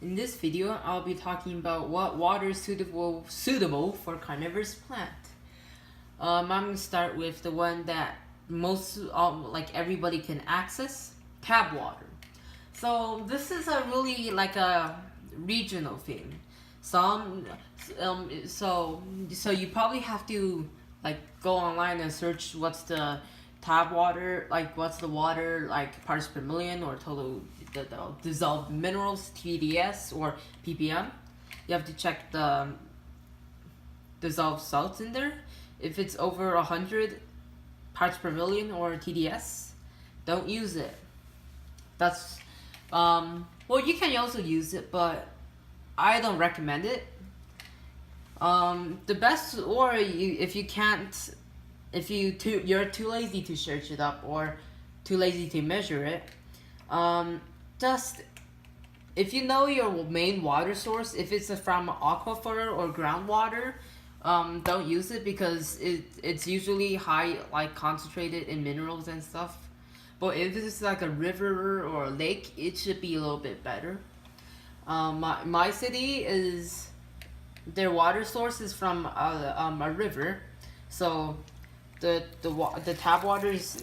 In this video, I'll be talking about what water is suitable for carnivorous plant. I'm gonna start with the one that like everybody can access, tap water. So this is a really like a regional thing. So you probably have to like go online and search what's the tap water, like what's the water like parts per million or total the dissolved minerals, TDS or ppm. You have to check the dissolved salts in there. If it's over 100 parts per million or TDS, don't use it. That's well, you can also use it, but I don't recommend it. The best, or if you can't, you're too lazy to search it up or too lazy to measure it, just if you know your main water source, if it's from aquifer or groundwater, don't use it because it's usually high, like concentrated in minerals and stuff. But if it's like a river or a lake, it should be a little bit better. My city is, their water source is from a river, so the tap water is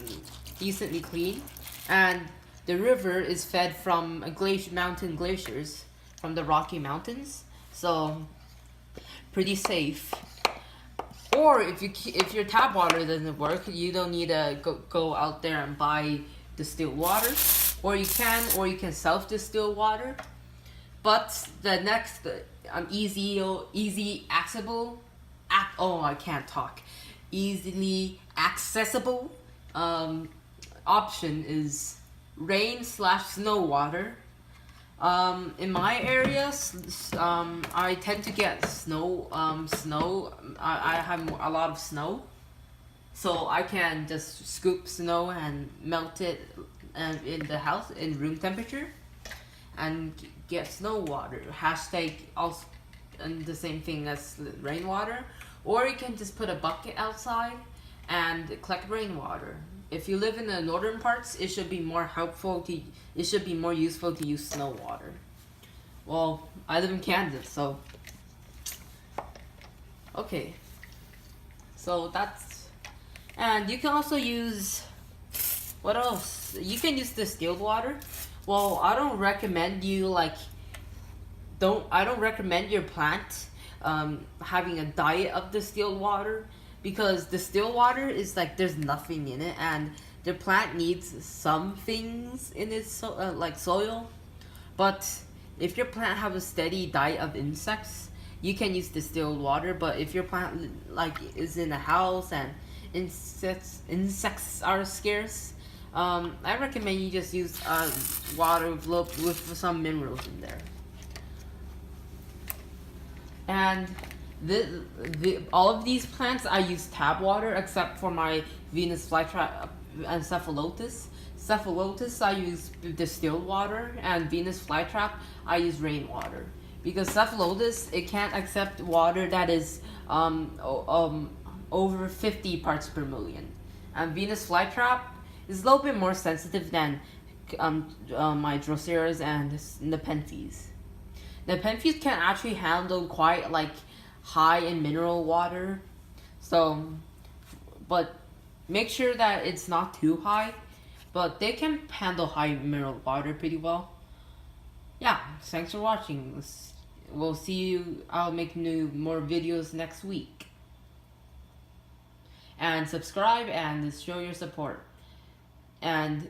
decently clean, and the river is fed from mountain glaciers from the Rocky Mountains, so pretty safe. Or if your tap water doesn't work, you don't need to go out there and buy distilled water, or you can self distill water. But the next easily accessible option is rain/snow water. In my area, I tend to get snow. I have a lot of snow, so I can just scoop snow and melt it in the house in room temperature, and get snow water. Hashtag also, and the same thing as rainwater. Or you can just put a bucket outside and collect rainwater. If you live in the northern parts, it should be more useful to use snow water. Well, I live in Kansas, so okay. So that's, and you can also use, what else? You can use distilled water. Well, I don't recommend your plant having a diet of distilled water, because distilled water is like there's nothing in it, and the plant needs some things in its like soil. But if your plant have a steady diet of insects, you can use distilled water. But if your plant like is in a house and insects are scarce, I recommend you just use water with some minerals in there. And all of these plants I use tap water, except for my Venus flytrap and cephalotus. Cephalotus I use distilled water, and Venus flytrap I use rainwater. Because cephalotus, it can't accept water that is over 50 parts per million, and Venus flytrap is a little bit more sensitive than my Droceras and Nepenthes. Nepenthes can actually handle quite like high in mineral water, so, but make sure that it's not too high, but they can handle high mineral water pretty well. Yeah, thanks for watching. We'll see you. I'll make more videos next week. And subscribe and show your support. And